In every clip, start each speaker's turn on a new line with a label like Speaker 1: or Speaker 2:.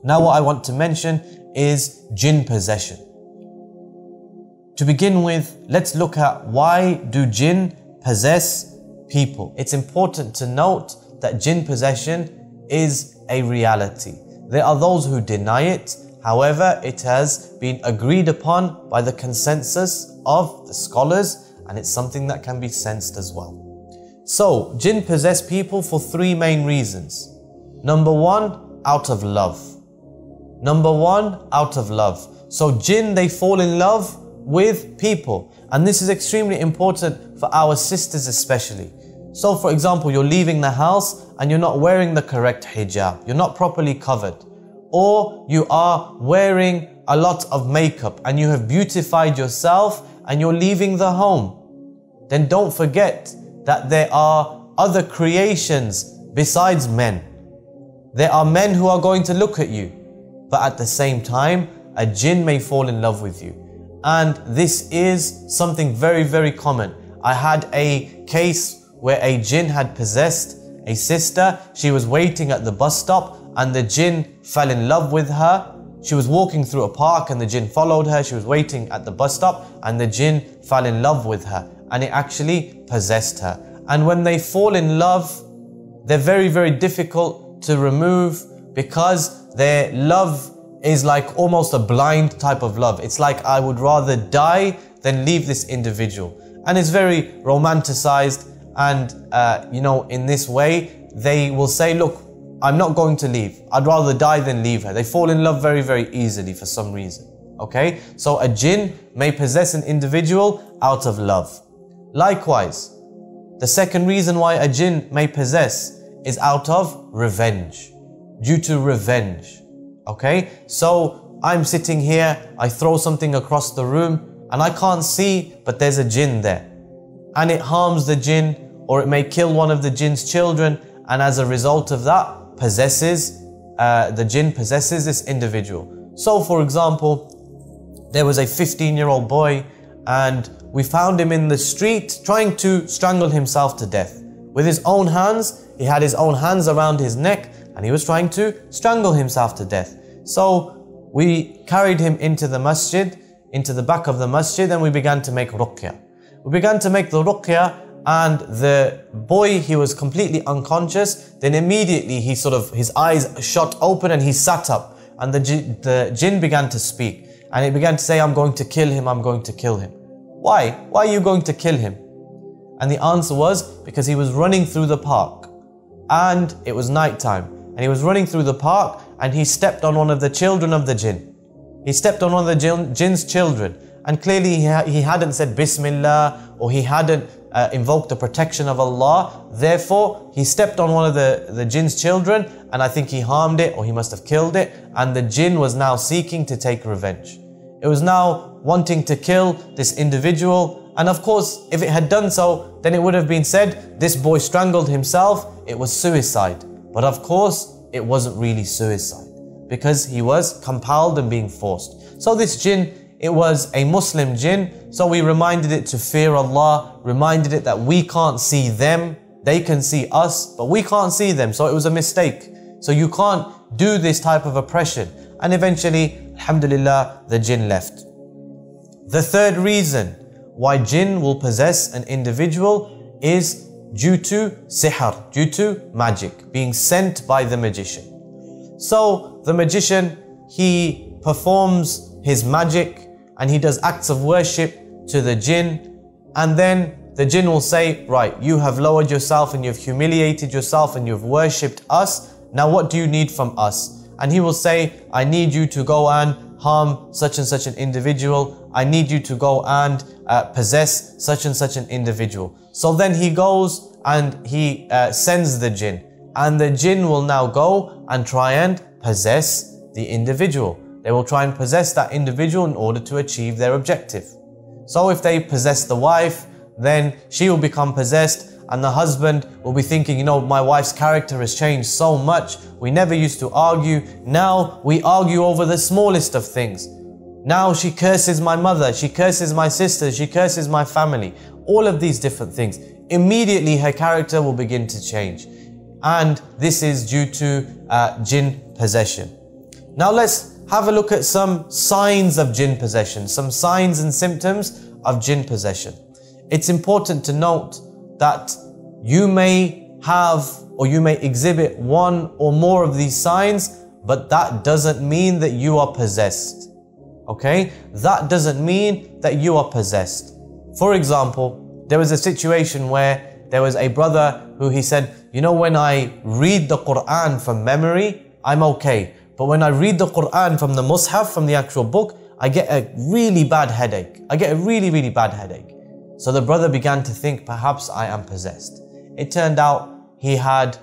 Speaker 1: Now what I want to mention is jinn possession. To begin with, let's look at why do jinn possess people. It's important to note that jinn possession is a reality. There are those who deny it. However, it has been agreed upon by the consensus of the scholars, and it's something that can be sensed as well. So, jinn possess people for three main reasons. Number one, out of love. Number one, out of love. So jinn, they fall in love with people. And this is extremely important for our sisters especially. So for example, you're leaving the house and you're not wearing the correct hijab. You're not properly covered. Or you are wearing a lot of makeup and you have beautified yourself and you're leaving the home. Then don't forget that there are other creations besides men. There are men who are going to look at you. But at the same time, a jinn may fall in love with you. And this is something very, very common. I had a case where a jinn had possessed a sister. She was waiting at the bus stop and the jinn fell in love with her. She was walking through a park and the jinn followed her. She was waiting at the bus stop and the jinn fell in love with her. And it actually possessed her. And when they fall in love, they're very, very difficult to remove because their love is like almost a blind type of love. It's like I would rather die than leave this individual. And it's very romanticized, and you know, in this way they will say, look, I'm not going to leave. I'd rather die than leave her. They fall in love very, very easily for some reason. Okay, so a jinn may possess an individual out of love. Likewise, the second reason why a jinn may possess is out of revenge. Due to revenge. Okay, so I'm sitting here, I throw something across the room and I can't see, but there's a jinn there. And it harms the jinn, or it may kill one of the jinn's children, and as a result of that, the jinn possesses this individual. So for example, there was a 15-year-old boy and we found him in the street trying to strangle himself to death. With his own hands, he had his own hands around his neck and he was trying to strangle himself to death. So we carried him into the masjid, into the back of the masjid, and we began to make ruqya. We began to make the ruqya, and the boy, he was completely unconscious. Then immediately his eyes shot open and he sat up, and the jinn began to speak, and it began to say, I'm going to kill him, I'm going to kill him. Why? Why are you going to kill him? And the answer was because he was running through the park and it was night time. And he was running through the park and he stepped on one of the children of the jinn. He stepped on one of the jinn's children. And clearly he hadn't said Bismillah, or he hadn't invoked the protection of Allah. Therefore, he stepped on one of the jinn's children, and I think he harmed it, or he must have killed it. And the jinn was now seeking to take revenge. It was now wanting to kill this individual. And of course, if it had done so, then it would have been said, this boy strangled himself, it was suicide. But of course, it wasn't really suicide because he was compelled and being forced. So this jinn, it was a Muslim jinn. So we reminded it to fear Allah, reminded it that we can't see them. They can see us, but we can't see them. So it was a mistake. So you can't do this type of oppression. And eventually, alhamdulillah, the jinn left. The third reason why jinn will possess an individual is due to sihr, due to magic, being sent by the magician. So the magician, he performs his magic and he does acts of worship to the jinn, and then the jinn will say, right, you have lowered yourself and you've humiliated yourself and you've worshipped us. Now what do you need from us? And he will say, I need you to go and harm such and such an individual. I need you to go and possess such and such an individual. So then he goes and he sends the jinn. And the jinn will now go and try and possess the individual. They will try and possess that individual in order to achieve their objective. So if they possess the wife, then she will become possessed, and the husband will be thinking, you know, my wife's character has changed so much. We never used to argue. Now we argue over the smallest of things. Now she curses my mother, she curses my sister, she curses my family. All of these different things. Immediately her character will begin to change. And this is due to jinn possession. Now let's have a look at some signs of jinn possession, some signs and symptoms of jinn possession. It's important to note that you may have or you may exhibit one or more of these signs, but that doesn't mean that you are possessed. Okay? That doesn't mean that you are possessed. For example, there was a situation where there was a brother who he said, you know, when I read the Quran from memory, I'm okay. But when I read the Quran from the Mus'haf, from the actual book, I get a really bad headache. I get a really, really bad headache. So the brother began to think, perhaps I am possessed. It turned out he had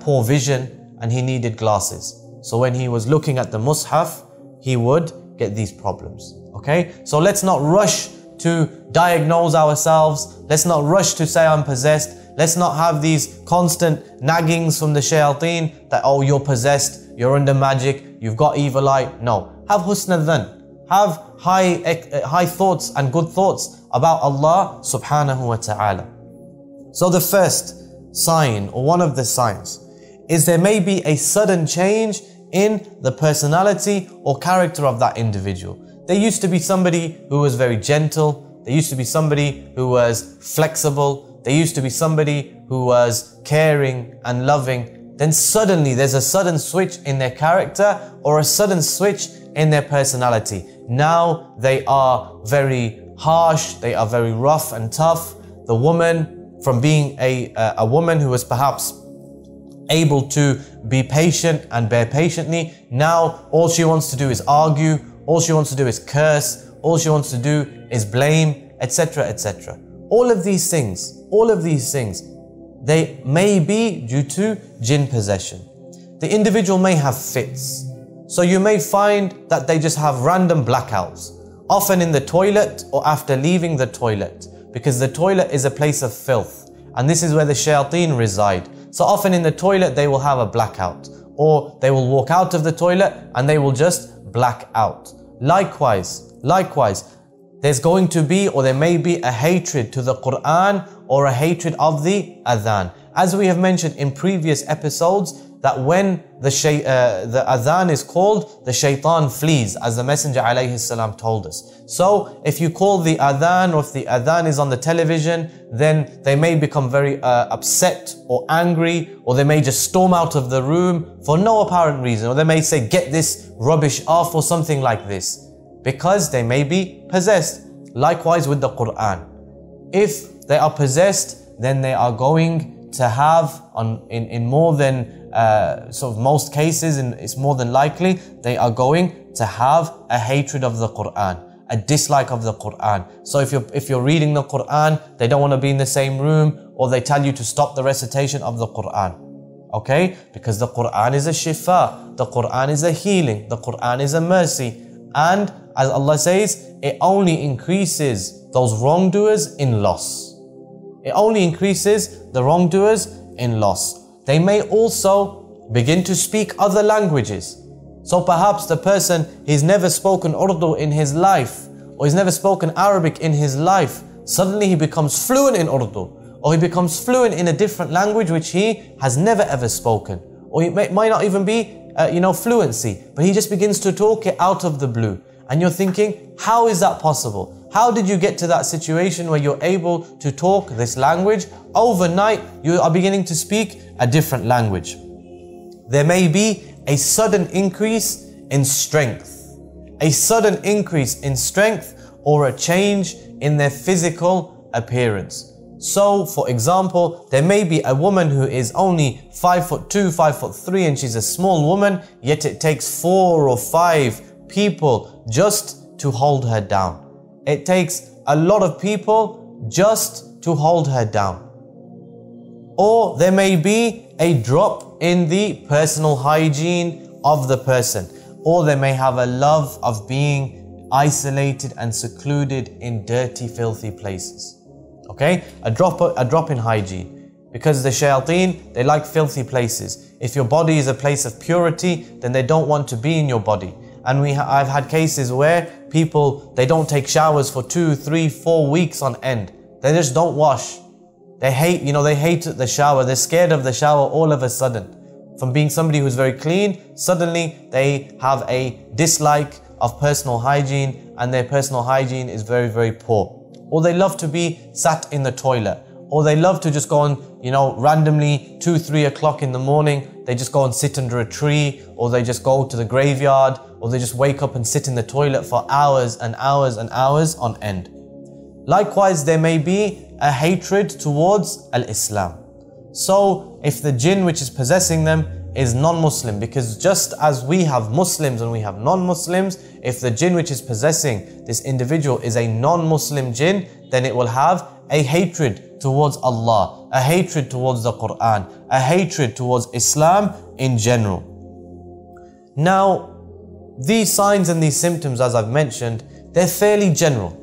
Speaker 1: poor vision and he needed glasses. So when he was looking at the Mus'haf, he would get these problems. Okay? So let's not rush to diagnose ourselves. Let's not rush to say I'm possessed. Let's not have these constant naggings from the shayateen that, oh, you're possessed, you're under magic, you've got evil eye. No. Have husn al-dhan. Have high thoughts and good thoughts about Allah subhanahu wa ta'ala. So the first sign, or one of the signs, is there may be a sudden change in the personality or character of that individual. There used to be somebody who was very gentle. There used to be somebody who was flexible. There used to be somebody who was caring and loving. Then suddenly there's a sudden switch in their character or a sudden switch in their personality. Now they are very harsh. They are very rough and tough. The woman, from being a woman who was perhaps able to be patient and bear patiently, now all she wants to do is argue. All she wants to do is curse. All she wants to do is blame, etc., etc. All of these things, they may be due to jinn possession. The individual may have fits. So you may find that they just have random blackouts, often in the toilet or after leaving the toilet, because the toilet is a place of filth. And this is where the shayateen reside. So often in the toilet they will have a blackout, or they will walk out of the toilet and they will just black out. Likewise, there's going to be, or there may be, a hatred to the Quran or a hatred of the adhan. As we have mentioned in previous episodes, that when the adhan is called, the shaitan flees, as the Messenger alayhi salam told us. So if you call the adhan, or if the adhan is on the television, then they may become very upset or angry, or they may just storm out of the room for no apparent reason, or they may say, get this rubbish off, or something like this, because they may be possessed. Likewise with the Quran. If they are possessed, then they are going to have, in more than sort of most cases, and it's more than likely, they are going to have a hatred of the Quran, a dislike of the Quran. So if you're reading the Quran, they don't want to be in the same room, or they tell you to stop the recitation of the Quran. Okay? Because the Quran is a shifa, the Quran is a healing, the Quran is a mercy. And as Allah says, it only increases those wrongdoers in loss. It only increases the wrongdoers in loss. They may also begin to speak other languages. So perhaps the person, he's never spoken Urdu in his life, or he's never spoken Arabic in his life. Suddenly he becomes fluent in Urdu, or he becomes fluent in a different language which he has never ever spoken. Or it might not even be fluency, but he just begins to talk it out of the blue. And you're thinking, how is that possible? How did you get to that situation where you're able to talk this language? Overnight, you are beginning to speak a different language. There may be a sudden increase in strength. A sudden increase in strength, or a change in their physical appearance. So, for example, there may be a woman who is only 5'2", 5'3", and she's a small woman, yet it takes 4 or 5 people just to hold her down. It takes a lot of people just to hold her down. Or there may be a drop in the personal hygiene of the person. Or they may have a love of being isolated and secluded in dirty, filthy places. Okay? A drop in hygiene. Because the shayateen, they like filthy places. If your body is a place of purity, then they don't want to be in your body. And I've had cases where people, they don't take showers for 2, 3, 4 weeks on end. They just don't wash. They hate the shower. They're scared of the shower all of a sudden. From being somebody who's very clean, suddenly they have a dislike of personal hygiene and their personal hygiene is very, very poor. Or they love to be sat in the toilet. Or they love to just go and, randomly 2, 3 o'clock in the morning, they just go and sit under a tree, or they just go to the graveyard, or they just wake up and sit in the toilet for hours and hours and hours on end. Likewise, there may be a hatred towards Al-Islam. So if the jinn which is possessing them is non-Muslim, because just as we have Muslims and we have non-Muslims, if the jinn which is possessing this individual is a non-Muslim jinn, then it will have a hatred towards Allah, a hatred towards the Quran, a hatred towards Islam in general. Now, these signs and these symptoms, as I've mentioned, they're fairly general.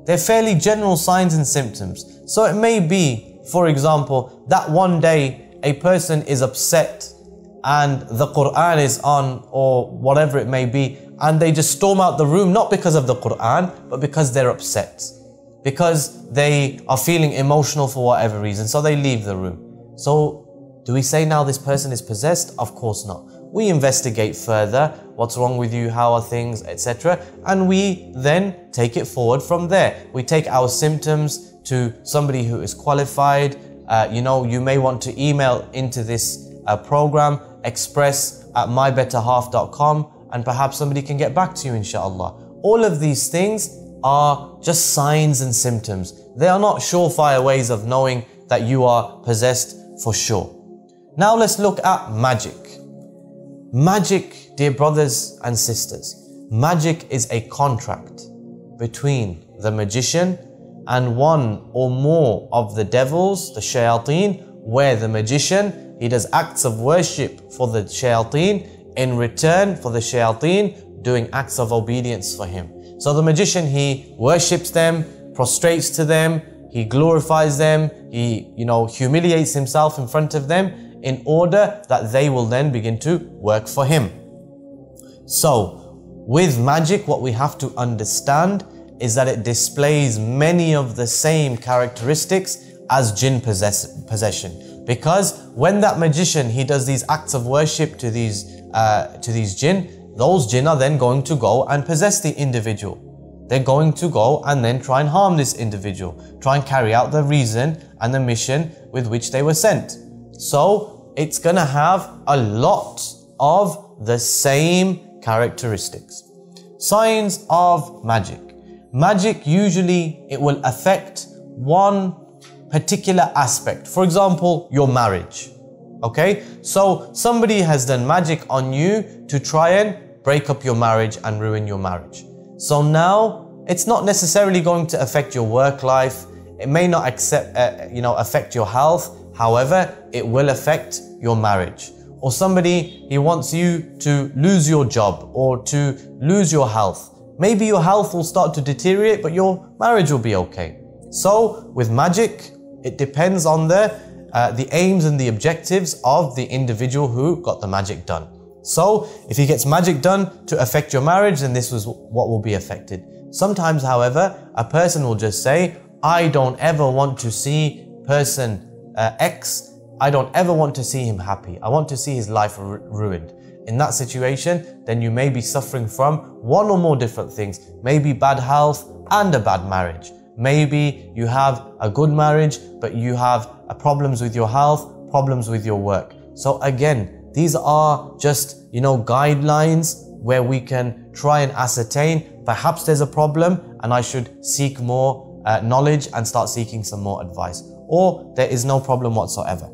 Speaker 1: They're fairly general signs and symptoms. So it may be, for example, that one day a person is upset and the Quran is on, or whatever it may be, and they just storm out the room, not because of the Quran, but because they're upset, because they are feeling emotional for whatever reason, so they leave the room. So do we say now this person is possessed? Of course not. We investigate further, what's wrong with you, how are things, etc. And we then take it forward from there. We take our symptoms to somebody who is qualified. You may want to email into this program, express@mybetterhalf.com, and perhaps somebody can get back to you, inshallah. All of these things are just signs and symptoms. They are not surefire ways of knowing that you are possessed for sure. Now let's look at magic. Magic, dear brothers and sisters, magic is a contract between the magician and one or more of the devils, the shayateen, where the magician, he does acts of worship for the shayateen, in return for the shayateen doing acts of obedience for him. So the magician, he worships them, prostrates to them, he glorifies them, he humiliates himself in front of them in order that they will then begin to work for him. So with magic, what we have to understand is that it displays many of the same characteristics as jinn possession. Because when that magician, he does these acts of worship to these jinn, those jinn are then going to go and possess the individual. They're going to go and then try and harm this individual, try and carry out the reason and the mission with which they were sent. So it's gonna have a lot of the same characteristics. Signs of magic. Magic usually, it will affect one particular aspect. For example, your marriage. Okay, so somebody has done magic on you to try and break up your marriage and ruin your marriage. So now it's not necessarily going to affect your work life. It may not affect your health. However, it will affect your marriage. Or somebody, he wants you to lose your job or to lose your health. Maybe your health will start to deteriorate, but your marriage will be okay. So with magic, it depends on the aims and the objectives of the individual who got the magic done. So if he gets magic done to affect your marriage, then this was what will be affected. Sometimes, however, a person will just say, I don't ever want to see person X, I don't ever want to see him happy. I want to see his life ruined. In that situation, then you may be suffering from one or more different things. Maybe bad health and a bad marriage. Maybe you have a good marriage, but you have problems with your health, problems with your work. So again, these are just, guidelines where we can try and ascertain perhaps there's a problem and I should seek more knowledge and start seeking some more advice. Or there is no problem whatsoever.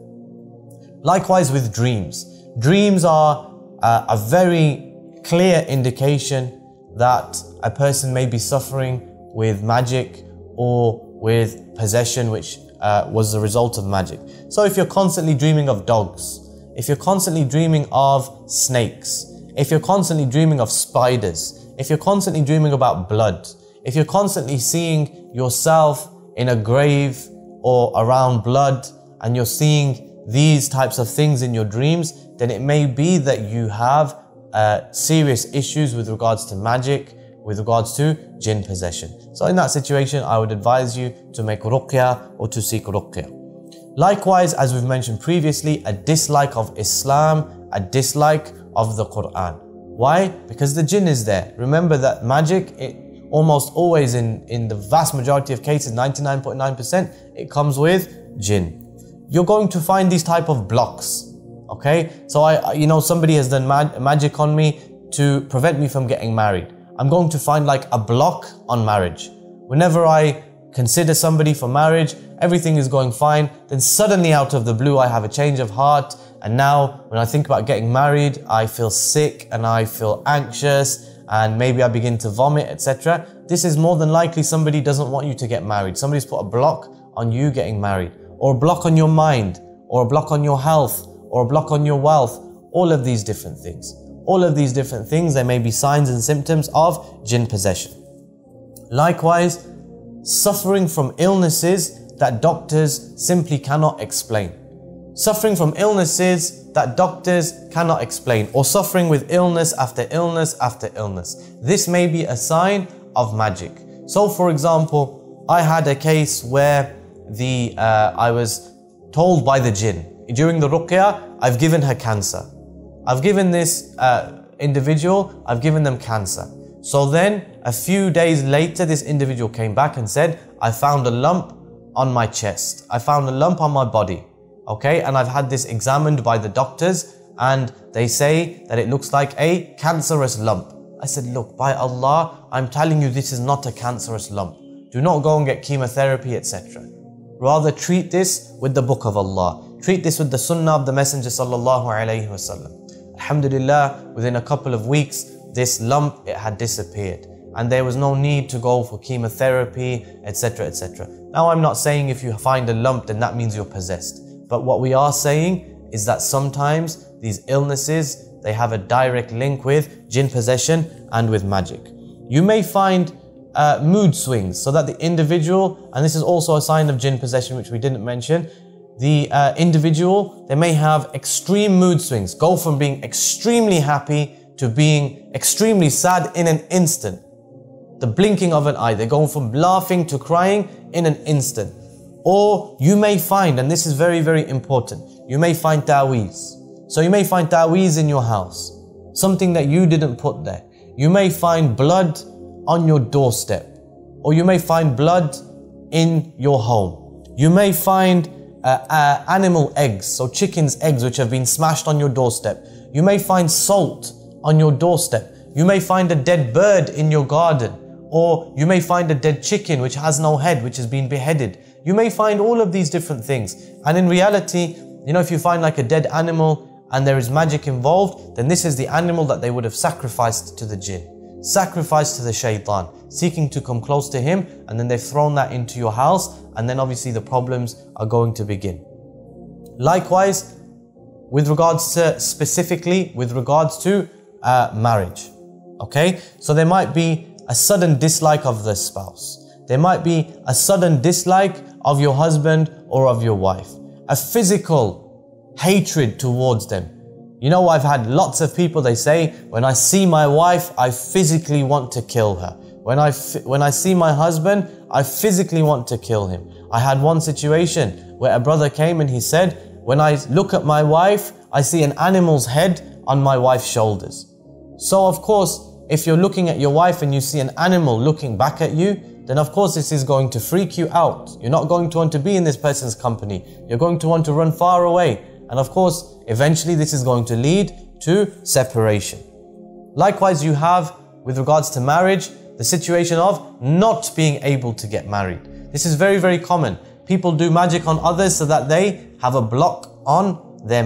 Speaker 1: Likewise with dreams. Dreams are a very clear indication that a person may be suffering with magic or with possession, which was the result of magic. So if you're constantly dreaming of dogs, if you're constantly dreaming of snakes, if you're constantly dreaming of spiders, if you're constantly dreaming about blood, if you're constantly seeing yourself in a grave or around blood and you're seeing these types of things in your dreams, then it may be that you have serious issues with regards to magic, with regards to jinn possession. So in that situation, I would advise you to make ruqya or to seek ruqya. Likewise, as we've mentioned previously, a dislike of Islam, a dislike of the Quran. Why? Because the jinn is there. Remember that magic, almost always in the vast majority of cases, 99.9%, it comes with jinn. You're going to find these type of blocks. Okay, so somebody has done magic on me to prevent me from getting married. I'm going to find like a block on marriage. Whenever I consider somebody for marriage, everything is going fine. Then suddenly out of the blue, I have a change of heart. And now when I think about getting married, I feel sick and I feel anxious and maybe I begin to vomit, etc. This is more than likely somebody doesn't want you to get married. Somebody's put a block on you getting married, or a block on your mind, or a block on your health, or a block on your wealth. All of these different things. All of these different things, there may be signs and symptoms of jinn possession. Likewise, suffering from illnesses that doctors simply cannot explain. Suffering from illnesses that doctors cannot explain, or suffering with illness after illness after illness. This may be a sign of magic. So for example, I had a case where I was told by the jinn, during the ruqyah, I've given her cancer. I've given this individual, I've given them cancer. So then a few days later, this individual came back and said, I found a lump on my chest. I found a lump on my body. Okay, and I've had this examined by the doctors and they say that it looks like a cancerous lump. I said, look, by Allah, I'm telling you this is not a cancerous lump. Do not go and get chemotherapy, etc. Rather treat this with the book of Allah. Treat this with the sunnah of the Messenger sallallahu alaihi wasallam. Alhamdulillah, within a couple of weeks, this lump, it had disappeared. And there was no need to go for chemotherapy, etc, etc. Now, I'm not saying if you find a lump, then that means you're possessed. But what we are saying is that sometimes these illnesses, they have a direct link with jinn possession and with magic. You may find mood swings, so that the individual, and this is also a sign of jinn possession which we didn't mention, the individual, they may have extreme mood swings, go from being extremely happy to being extremely sad in an instant. The blinking of an eye, they're going from laughing to crying in an instant. Or you may find, and this is very, very important, you may find ta'weez. So you may find ta'weez in your house, something that you didn't put there. You may find blood on your doorstep, or you may find blood in your home. You may find animal eggs, so chicken's eggs which have been smashed on your doorstep. You may find salt on your doorstep. You may find a dead bird in your garden, or you may find a dead chicken which has no head, which has been beheaded. You may find all of these different things. And in reality, if you find like a dead animal and there is magic involved, then this is the animal that they would have sacrificed to the jinn, sacrificed to the shaitan, seeking to come close to him, and then they've thrown that into your house, and then obviously the problems are going to begin. Likewise, with regards to, specifically with regards to marriage, okay? So there might be a sudden dislike of the spouse. There might be a sudden dislike of your husband or of your wife. A physical hatred towards them. I've had lots of people, they say, when I see my wife, I physically want to kill her. When I see my husband, I physically want to kill him. I had one situation where a brother came and he said, when I look at my wife, I see an animal's head on my wife's shoulders. So of course, if you're looking at your wife and you see an animal looking back at you, then of course this is going to freak you out. You're not going to want to be in this person's company. You're going to want to run far away. And of course, eventually this is going to lead to separation. Likewise, you have, with regards to marriage, the situation of not being able to get married. This is very, very common. People do magic on others so that they have a block on their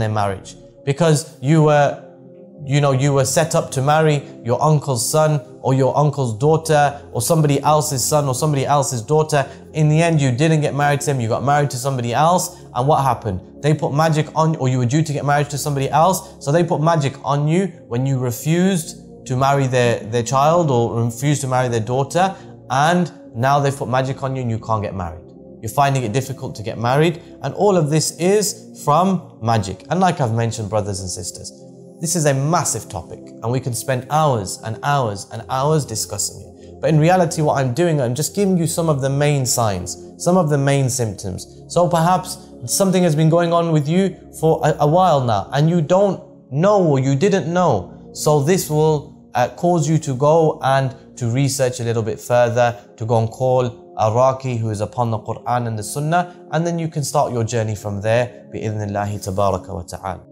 Speaker 1: marriage. Because you were set up to marry your uncle's son or your uncle's daughter or somebody else's son or somebody else's daughter. In the end, you didn't get married to them, you got married to somebody else. And what happened? They put magic on, or you were due to get married to somebody else. So they put magic on you when you refused to marry their child or refused to marry their daughter. And now they've put magic on you and you can't get married. You're finding it difficult to get married. And all of this is from magic. And like I've mentioned, brothers and sisters, this is a massive topic and we can spend hours and hours and hours discussing it. But in reality, what I'm doing, I'm just giving you some of the main signs, some of the main symptoms. So perhaps something has been going on with you for a while now, and you don't know, or you didn't know. So this will cause you to go and to research a little bit further, to go and call a Raqi who is upon the Quran and the Sunnah, and then you can start your journey from there, bi-idhnillahi tabaraka wa ta'ala.